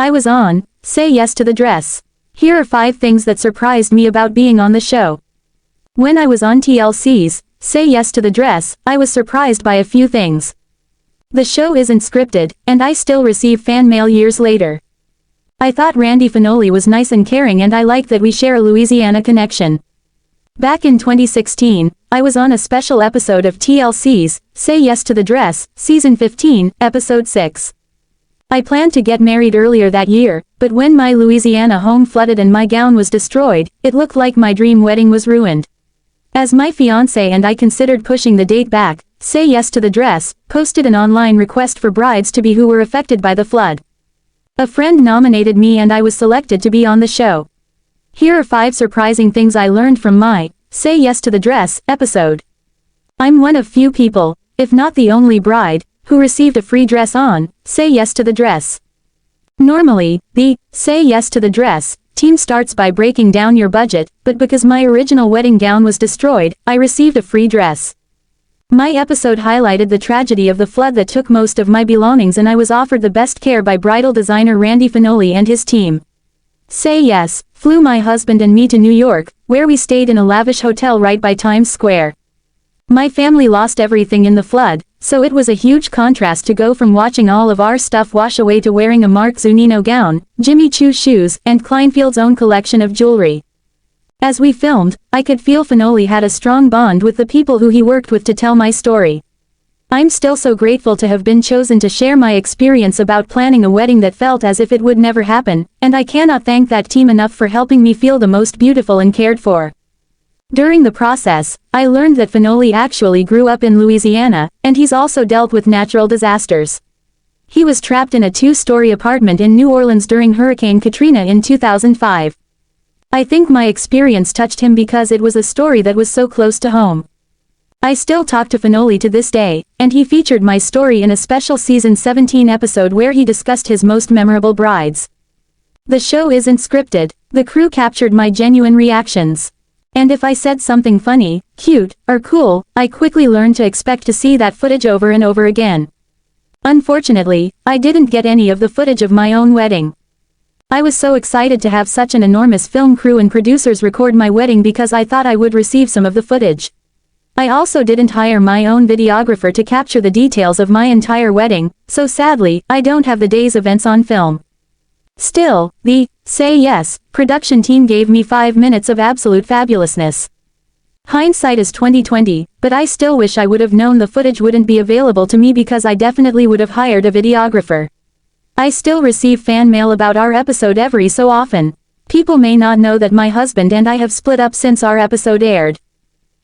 I was on, Say Yes to the Dress. Here are 5 things that surprised me about being on the show. When I was on TLC's Say Yes to the Dress, I was surprised by a few things. The show isn't scripted, and I still receive fan mail years later. I thought Randy Finoli was nice and caring, and I like that we share a Louisiana connection. Back in 2016, I was on a special episode of TLC's Say Yes to the Dress, Season 15, Episode 6. I planned to get married earlier that year, but when my Louisiana home flooded and my gown was destroyed, it looked like my dream wedding was ruined. As my fiancé and I considered pushing the date back, Say Yes to the Dress posted an online request for brides to be who were affected by the flood. A friend nominated me and I was selected to be on the show. Here are 5 surprising things I learned from my Say Yes to the Dress episode. I'm one of few people, if not the only bride, who received a free dress on Say Yes to the Dress. Normally, the Say Yes to the Dress team starts by breaking down your budget, but because my original wedding gown was destroyed, I received a free dress. My episode highlighted the tragedy of the flood that took most of my belongings, and I was offered the best care by bridal designer Randy Finoli and his team. Say Yes flew my husband and me to New York, where we stayed in a lavish hotel right by Times Square. My family lost everything in the flood, so it was a huge contrast to go from watching all of our stuff wash away to wearing a Mark Zunino gown, Jimmy Choo shoes, and Kleinfeld's own collection of jewelry. As we filmed, I could feel Finoli had a strong bond with the people who he worked with to tell my story. I'm still so grateful to have been chosen to share my experience about planning a wedding that felt as if it would never happen, and I cannot thank that team enough for helping me feel the most beautiful and cared for. During the process, I learned that Finoli actually grew up in Louisiana, and he's also dealt with natural disasters. He was trapped in a 2-story apartment in New Orleans during Hurricane Katrina in 2005. I think my experience touched him because it was a story that was so close to home. I still talk to Finoli to this day, and he featured my story in a special Season 17 episode where he discussed his most memorable brides. The show isn't scripted, the crew captured my genuine reactions. And if I said something funny, cute, or cool, I quickly learned to expect to see that footage over and over again. Unfortunately, I didn't get any of the footage of my own wedding. I was so excited to have such an enormous film crew and producers record my wedding because I thought I would receive some of the footage. I also didn't hire my own videographer to capture the details of my entire wedding, so sadly, I don't have the day's events on film. Still, the Say Yes production team gave me 5 minutes of absolute fabulousness. Hindsight is 20/20, but I still wish I would have known the footage wouldn't be available to me because I definitely would have hired a videographer. I still receive fan mail about our episode every so often. People may not know that my husband and I have split up since our episode aired.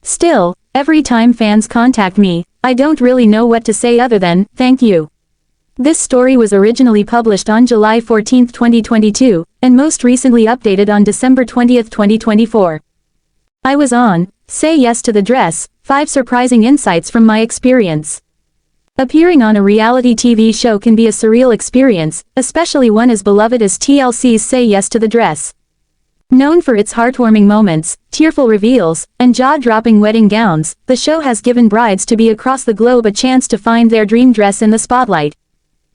Still, every time fans contact me, I don't really know what to say other than, thank you. This story was originally published on July 14, 2022, and most recently updated on December 20, 2024. I was on Say Yes to the Dress, 5 surprising insights from my experience. Appearing on a reality TV show can be a surreal experience, especially one as beloved as TLC's Say Yes to the Dress. Known for its heartwarming moments, tearful reveals, and jaw-dropping wedding gowns, the show has given brides to be across the globe a chance to find their dream dress in the spotlight.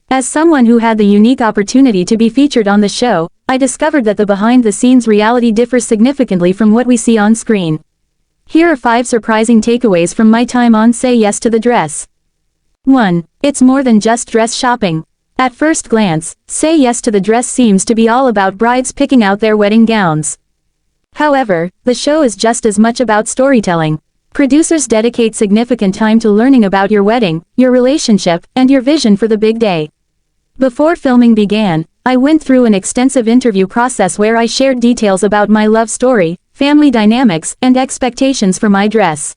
As someone who had the unique opportunity to be featured on the show, I discovered that the behind-the-scenes reality differs significantly from what we see on screen. Here are 5 surprising takeaways from my time on Say Yes to the Dress. 1. It's more than just dress shopping. At first glance, Say Yes to the Dress seems to be all about brides picking out their wedding gowns. However, the show is just as much about storytelling. Producers dedicate significant time to learning about your wedding, your relationship, and your vision for the big day. Before filming began, I went through an extensive interview process where I shared details about my love story, family dynamics, and expectations for my dress.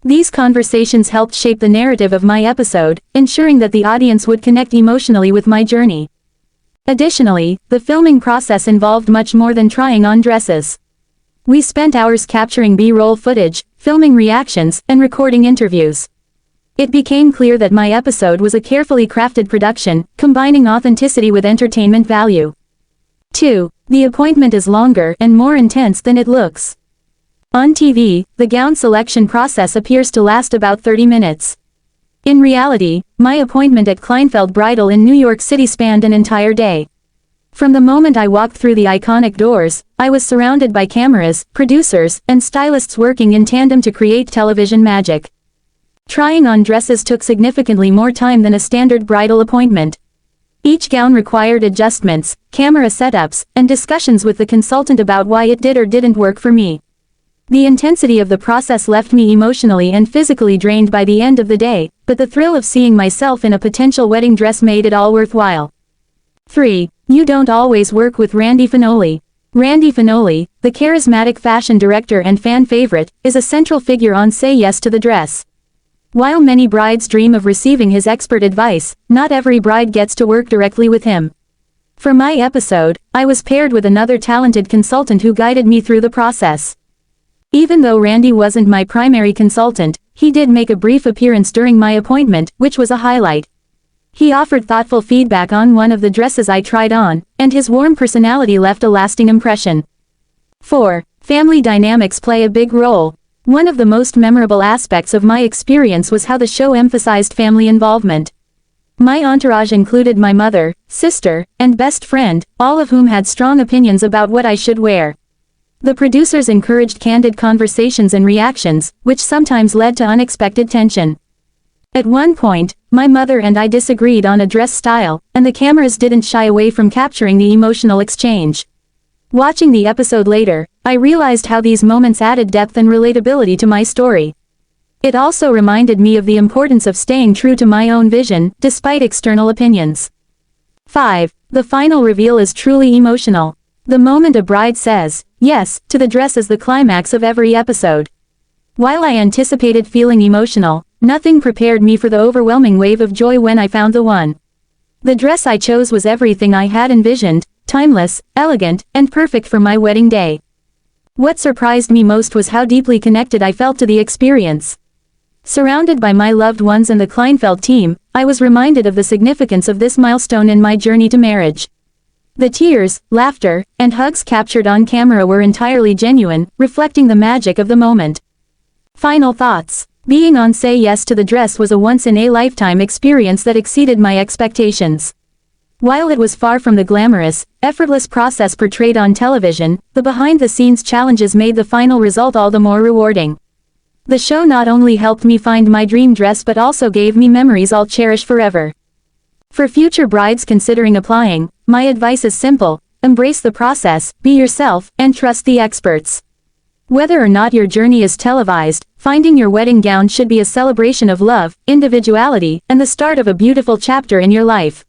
These conversations helped shape the narrative of my episode, ensuring that the audience would connect emotionally with my journey. Additionally, the filming process involved much more than trying on dresses. We spent hours capturing B-roll footage, filming reactions, and recording interviews. It became clear that my episode was a carefully crafted production, combining authenticity with entertainment value. 2. The appointment is longer and more intense than it looks. On TV, the gown selection process appears to last about 30 minutes. In reality, my appointment at Kleinfeld Bridal in New York City spanned an entire day. From the moment I walked through the iconic doors, I was surrounded by cameras, producers, and stylists working in tandem to create television magic. Trying on dresses took significantly more time than a standard bridal appointment. Each gown required adjustments, camera setups, and discussions with the consultant about why it did or didn't work for me. The intensity of the process left me emotionally and physically drained by the end of the day, but the thrill of seeing myself in a potential wedding dress made it all worthwhile. 3. You don't always work with Randy Finoli. Randy Finoli, the charismatic fashion director and fan favorite, is a central figure on Say Yes to the Dress. While many brides dream of receiving his expert advice, not every bride gets to work directly with him. For my episode, I was paired with another talented consultant who guided me through the process. Even though Randy wasn't my primary consultant, he did make a brief appearance during my appointment, which was a highlight. He offered thoughtful feedback on one of the dresses I tried on, and his warm personality left a lasting impression. 4. Family dynamics play a big role. One of the most memorable aspects of my experience was how the show emphasized family involvement. My entourage included my mother, sister, and best friend, all of whom had strong opinions about what I should wear. The producers encouraged candid conversations and reactions, which sometimes led to unexpected tension. At one point, my mother and I disagreed on a dress style, and the cameras didn't shy away from capturing the emotional exchange. Watching the episode later, I realized how these moments added depth and relatability to my story. It also reminded me of the importance of staying true to my own vision, despite external opinions. 5. The final reveal is truly emotional. The moment a bride says yes to the dress is the climax of every episode. While I anticipated feeling emotional, nothing prepared me for the overwhelming wave of joy when I found the one. The dress I chose was everything I had envisioned, timeless, elegant, and perfect for my wedding day. What surprised me most was how deeply connected I felt to the experience. Surrounded by my loved ones and the Kleinfeld team, I was reminded of the significance of this milestone in my journey to marriage. The tears, laughter, and hugs captured on camera were entirely genuine, reflecting the magic of the moment. Final thoughts. Being on Say Yes to the Dress was a once-in-a-lifetime experience that exceeded my expectations. While it was far from the glamorous, effortless process portrayed on television, the behind-the-scenes challenges made the final result all the more rewarding. The show not only helped me find my dream dress but also gave me memories I'll cherish forever. For future brides considering applying, my advice is simple: embrace the process, be yourself, and trust the experts. Whether or not your journey is televised, finding your wedding gown should be a celebration of love, individuality, and the start of a beautiful chapter in your life.